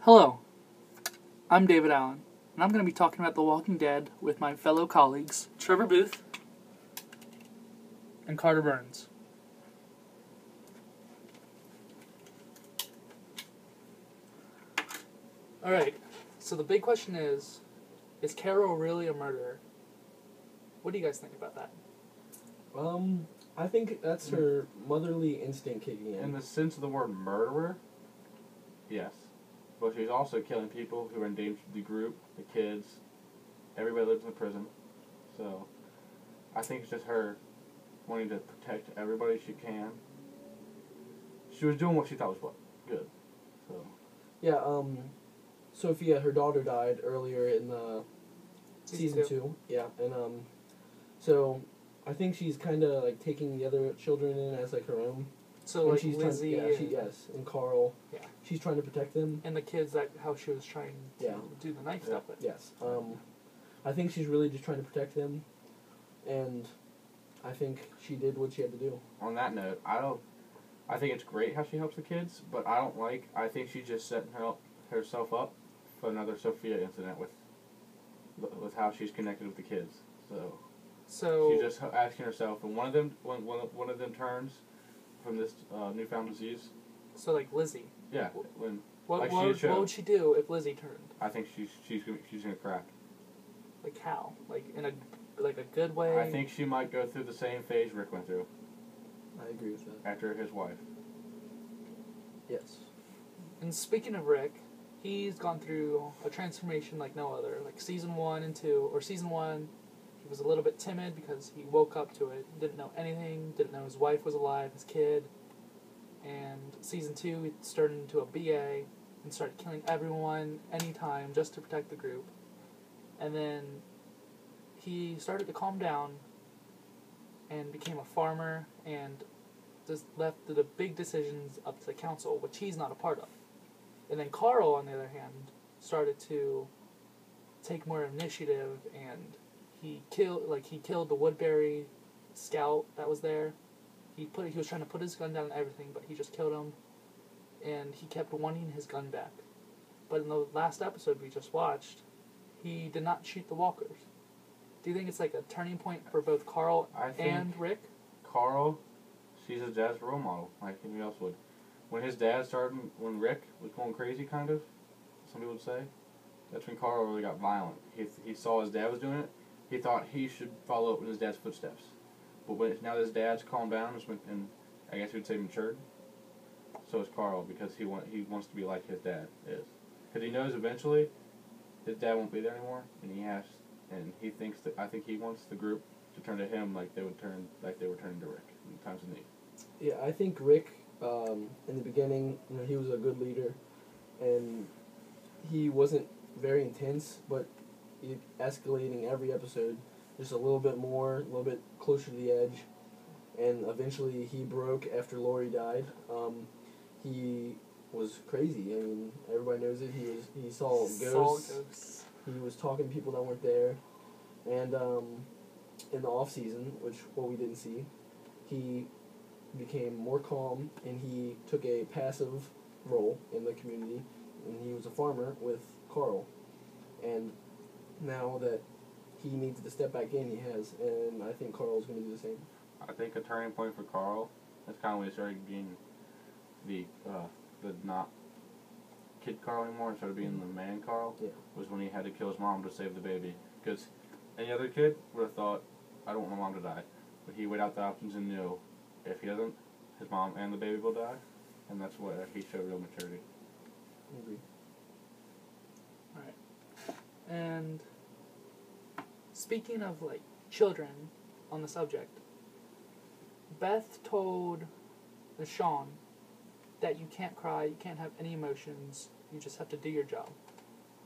Hello, I'm David Allen, and I'm going to be talking about The Walking Dead with my fellow colleagues, Trevor Booth and Carter Burns. Alright, so the big question is Carol really a murderer? What do you guys think about that? I think that's her motherly instinct kicking in. In the sense of the word murderer, yes. But she's also killing people who are endangered the group, the kids, everybody lives in the prison. So, I think it's just her wanting to protect everybody she can. She was doing what she thought was good. So. Yeah, Sophia, her daughter, died earlier in the season 2. Yeah, and so I think she's kind of like taking the other children in as like her own. So and like she's Lizzie and Carl. Yeah. She's trying to protect them. And the kids, that how she was trying to do the knife stuff with. Yes. I think she's really just trying to protect them, and I think she did what she had to do. On that note, I think it's great how she helps the kids, but I think she's just setting herself up for another Sophia incident with how she's connected with the kids. So she's just asking herself, and one of them turns from this newfound disease. So like Lizzie. Yeah. What would she do if Lizzie turned? I think she's gonna crack. Like how? Like in a good way? I think she might go through the same phase Rick went through. I agree with that. After his wife. Yes. And speaking of Rick, he's gone through a transformation like no other. Like season 1 and 2, or season 1, he was a little bit timid because he woke up to it, didn't know anything, didn't know his wife was alive, his kid. And season 2, he turned into a BA and started killing everyone, anytime, just to protect the group. And then he started to calm down and became a farmer and just left the big decisions up to the council, which he's not a part of. And then Carl, on the other hand, started to take more initiative, and he killed the Woodbury scout that was there. He was trying to put his gun down and everything, but he just killed him, and he kept wanting his gun back. But in the last episode we just watched, he did not shoot the walkers. Do you think it's like a turning point for both Carl and Rick? Carl, she's his dad's role model, like anybody else would. When Rick was going crazy, kind of, some people would say, that's when Carl really got violent. He saw his dad was doing it. He thought he should follow up in his dad's footsteps. But now that his dad's calmed down and I guess you would say matured, so is Carl, because he wants to be like his dad is. Because he knows eventually his dad won't be there anymore, and I think he wants the group to turn to him like they were turning to Rick in times of need. Yeah, I think Rick, in the beginning, he was a good leader, and he wasn't very intense, but escalating every episode, just a little bit more, a little bit closer to the edge, and eventually he broke after Lori died. He was crazy. I mean, everybody knows it. He saw ghosts. He was talking to people that weren't there, and in the off season, what we didn't see, he became more calm, and he took a passive role in the community, and he was a farmer with Carl. And now that he needs to step back in, he has, and I think Carl's going to do the same. I think a turning point for Carl, that's kind of when he started being the not kid Carl anymore, and started being the man Carl, was when he had to kill his mom to save the baby. Because any other kid would have thought, I don't want my mom to die. But he weighed out the options and knew, if he doesn't, his mom and the baby will die, and that's where he showed real maturity. I agree. Alright. And speaking of, like, children on the subject, Beth told Sean that you can't cry, you can't have any emotions, you just have to do your job.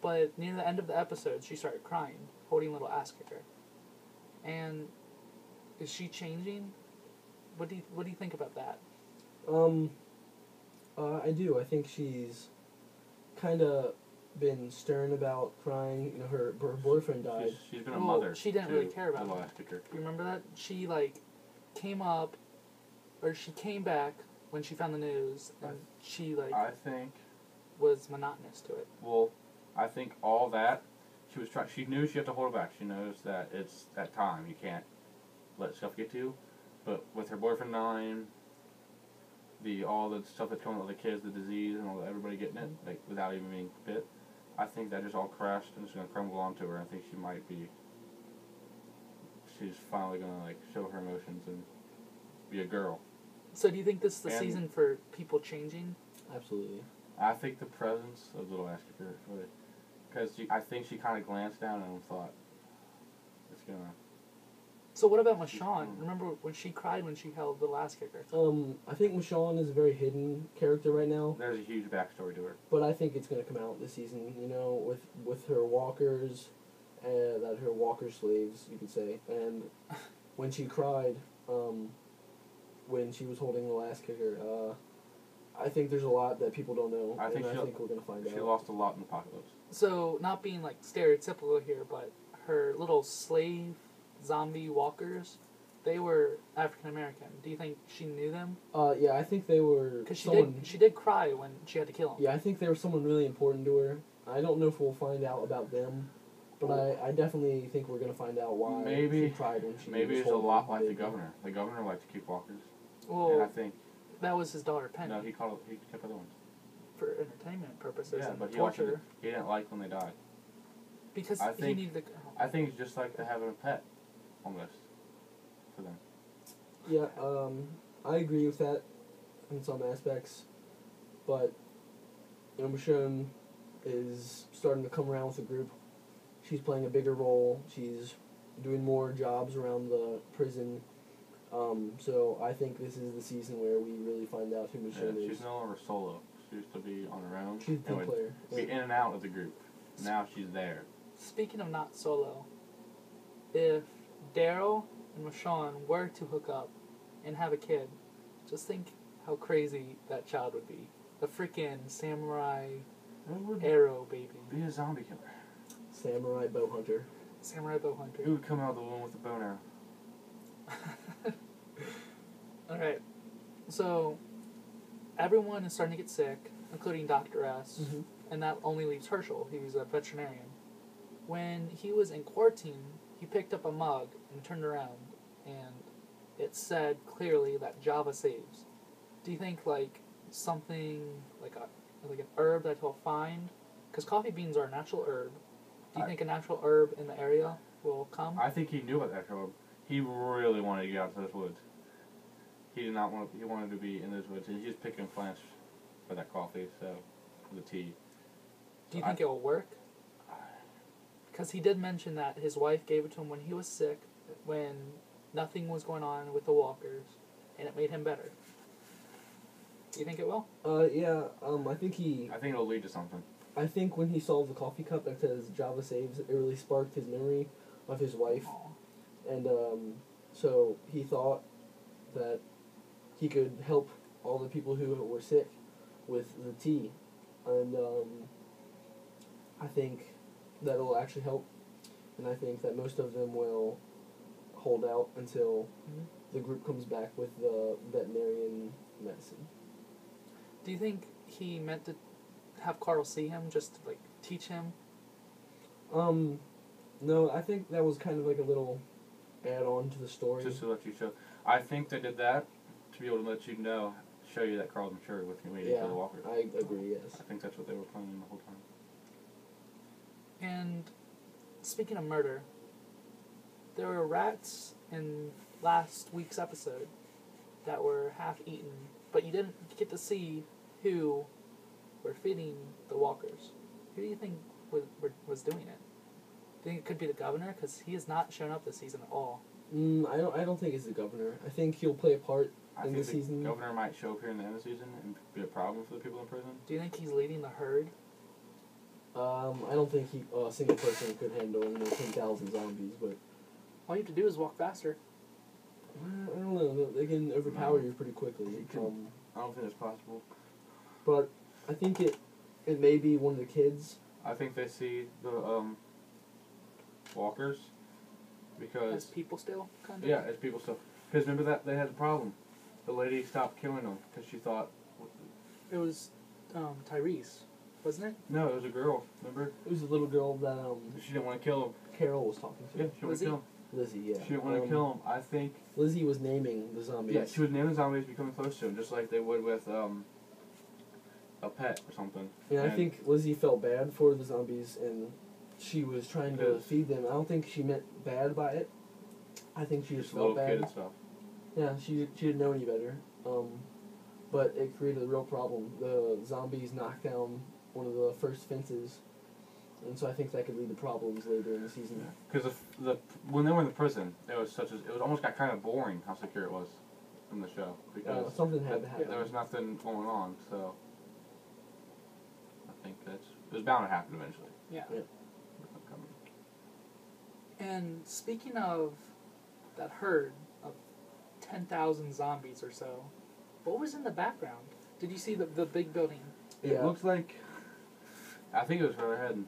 But near the end of the episode, she started crying, holding little ass kicker. And is she changing? What do you think about that? I do. I think she's kind of been stern about crying. Her boyfriend died. She's been a mother. She didn't really care about it. You remember that? She she came back when she found the news, and I think was monotonous to it. Well, I think all that she was trying. She knew she had to hold it back. She knows that it's that time. You can't let stuff get to you. But with her boyfriend dying, all the stuff that's coming with the kids, the disease, and all everybody getting it, like without even being bit, I think that just all crashed and it's gonna crumble onto her. I think she might be. She's finally gonna like show her emotions and be a girl. So do you think this is the And- season for people changing? Absolutely. I think the presence of Little Ass Kicker, because I think she kind of glanced down and thought, it's gonna. So what about Michonne? Remember when she cried when she held the last kicker? I think Michonne is a very hidden character right now, There's a huge backstory to her. but I think it's going to come out this season. You know, with her walkers, that her walker slaves, you could say, and when she cried, when she was holding the last kicker, I think there's a lot that people don't know, I think we're going to find She out. lost a lot in the apocalypse. So not being like stereotypical here, but her little slave zombie walkers, they were African American. Do you think she knew them? Yeah, I think they were Because someone. she did cry when she had to kill him. Yeah, I think they were someone really important to her. I don't know if we'll find out about them, but I definitely think we're going to find out why Maybe- she cried when she Maybe was it's a holding lot like the baby. governor. The governor liked to keep walkers, and I Well, think that was his daughter Penny he kept other ones. for entertainment purposes Yeah, and but he also torture he didn't like when they died. because I he think- needed to. I think it's just like having a pet, almost, for them. Yeah, I agree with that in some aspects, but you know, Michonne is starting to come around with the group. She's playing a bigger role. She's doing more jobs around the prison. So I think this is the season where we really find out who Yeah, Michonne is. she's no longer solo. She used to be on her own. She's a and team would player. be in and out of the group. Now she's there. Speaking of not solo, if Daryl and Michonne were to hook up and have a kid, just think how crazy that child would be. The freaking samurai Who would arrow baby. be a zombie killer? Samurai bow hunter. Samurai bow hunter. Who would come out of the womb with a bone arrow? Alright, so everyone is starting to get sick, including Dr. S, Mhm. and that only leaves Herschel, who's a veterinarian. When he was in quarantine, he picked up a mug and turned around, and it said clearly that Java saves. Do you think like something like an herb that he'll find? Because coffee beans are a natural herb. Do you think a natural herb in the area will come? I think he knew about that herb. He really wanted to get out of those woods. He did not want. He wanted to be in those woods, and he was picking plants for that coffee, so for the tea. Do you think it will work? Because he did mention that his wife gave it to him when he was sick, when nothing was going on with the walkers, and it made him better. Do you think it will? Yeah, I think I think it'll lead to something. I think when he saw the coffee cup that says Java saves, it really sparked his memory of his wife. Aw. And so he thought that he could help all the people who were sick with the tea. And I think that will actually help. And I think that most of them will hold out until Mhm. the group comes back with the veterinarian medicine. Do you think he meant to have Carl see him just to like teach him? No, I think that was kind of like a little add-on to the story. Just to let you show. I think they did that to be able to let you know, show you that Carl's mature with you waiting Yeah, for the walker. I agree, yes. I think that's what they were planning the whole time. And speaking of murder, there were rats in last week's episode that were half eaten, but you didn't get to see who were feeding the walkers. Who do you think was doing it? Do you think it could be the governor? Because he has not shown up this season at all. I don't think it's the governor. I think he'll play a part I in think the the season. governor might show up here in the end of the season and be a problem for the people in prison. Do you think he's leading the herd? I don't think a single person could handle 10,000 zombies, but All you have to do is walk faster. I don't know. They can overpower you pretty quickly. I don't think it's possible. But I think it may be one of the kids. I think they see the walkers As because people still, kind of? yeah, as people still. Because remember that they had a problem. The lady stopped killing them because she thought It was Tyrese. wasn't it? No, it was a girl. Remember? It was a little girl that She didn't want to kill him. Carol was talking to. Yeah, she didn't want to kill him. Lizzie, yeah. She didn't want to kill him. I think. Lizzie was naming the zombies. Yeah, she would name the zombies becoming close to him, just like they would with a pet or something. And I think Lizzie felt bad for the zombies, and she was trying to Yes. feed them. I don't think she meant bad by it. I think she just a felt little kid bad. and stuff. Yeah, she didn't know any better. But it created a real problem. The zombies knocked down one of the first fences, and so I think that could lead to problems later in the season. Because when they were in the prison, it was almost got kind of boring how secure it was in the show because Something had to happen. there was nothing going on. So I think it was bound to happen eventually. Yeah. Yeah. And speaking of that herd of 10,000 zombies or so, what was in the background? Did you see the big building? It Yeah. looks like I think it was where they're heading.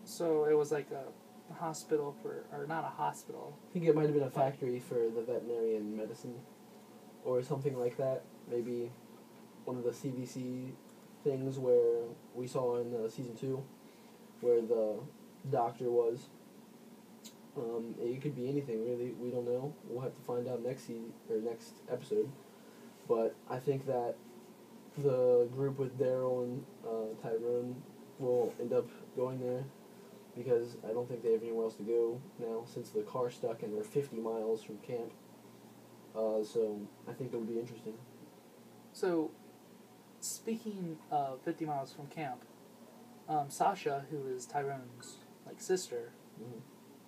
So it was like a hospital or not a hospital. I think it might have been a factory for the veterinarian medicine, or something like that. Maybe one of the CDC things where we saw in season 2, where the doctor was. It could be anything really. We don't know. We'll have to find out next episode. But I think that the group with Daryl and Tyrone will end up going there because I don't think they have anywhere else to go now since the car's stuck and they're 50 miles from camp. So I think it'll be interesting. So, speaking of 50 miles from camp, Sasha, who is Tyrone's sister, Mm-hmm.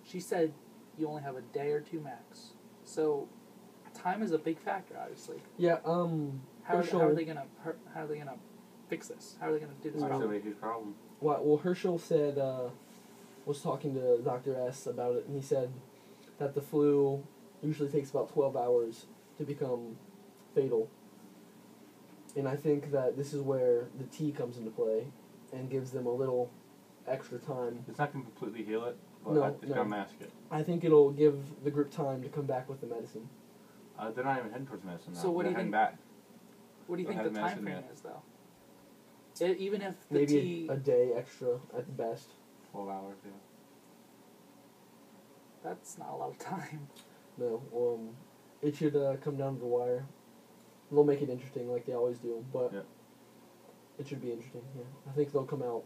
she said you only have a day or two max. So, time is a big factor, obviously. Yeah. How are they gonna fix this? How are they gonna do this That's problem? a huge problem. Well, Herschel said was talking to Dr. S about it, and he said that the flu usually takes about 12 hours to become fatal. And I think that this is where the tea comes into play and gives them a little extra time. It's not going to completely heal it, but No, it's going to mask it. I think it'll give the group time to come back with the medicine. They're not even heading towards medicine now. So what do you They're heading think? back. What do you Don't think the have time medicine frame is, though? Even if the Maybe tea, a day extra at the best. 12 hours, yeah. that's not a lot of time. No, it should come down to the wire. They'll make it interesting like they always do, but Yeah. it should be interesting, yeah. I think they'll come out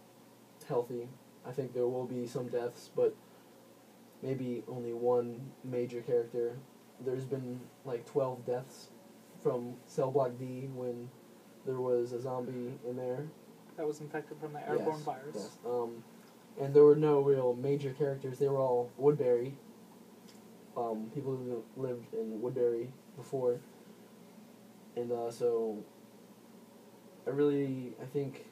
healthy. I think there will be some deaths, but maybe only one major character. There's been 12 deaths from Cell Block D when there was a zombie in there. That was infected from the airborne Yes, virus. yes. And there were no real major characters. They were all Woodbury. People who lived in Woodbury before. And so I think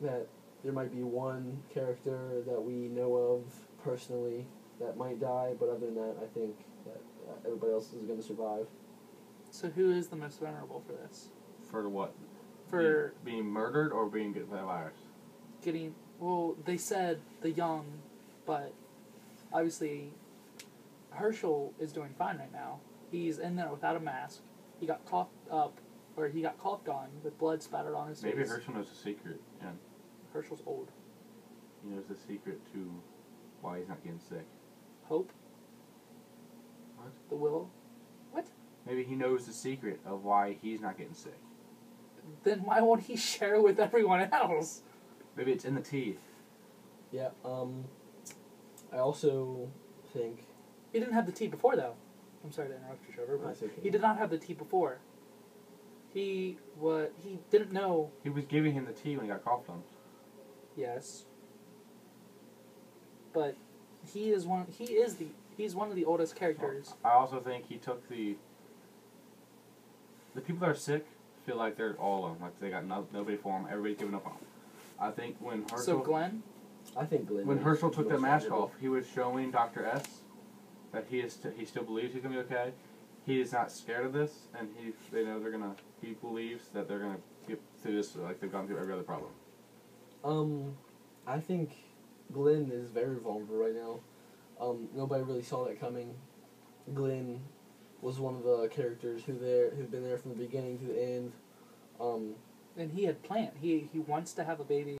that there might be one character that we know of personally that might die, but other than that, I think that everybody else is going to survive. So who is the most vulnerable for this? For what? For being murdered or being get by a virus? getting... Well, they said the young, but obviously Herschel is doing fine right now. He's in there without a mask. He got coughed up, or he got coughed on with blood spattered on his Maybe face. Herschel knows the secret, and Herschel's old. he knows the secret to why he's not getting sick. Hope? What? The will? What? Maybe he knows the secret of why he's not getting sick. Then why won't he share it with everyone else? Maybe it's in the teeth. Yeah, I also think... He didn't have the tea before, though. I'm sorry to interrupt you, Trevor, but That's okay. he did not have the tea before. He didn't know. He was giving him the tea when he got coughed on. Yes. But he's one of the oldest characters. I also think he took the people that are sick feel like they're all alone, like they got nobody for them. Everybody's giving up on them. I think when Herschel, So Glenn? I think Glenn... when is Herschel took most that mask vulnerable. off, he was showing Dr. S that he still believes he's gonna be okay. He is not scared of this, and he believes that they're gonna get through this like they've gone through every other problem. I think Glenn is very vulnerable right now. Nobody really saw that coming. Glenn was one of the characters who've been there from the beginning to the end. And he had planned. He wants to have a baby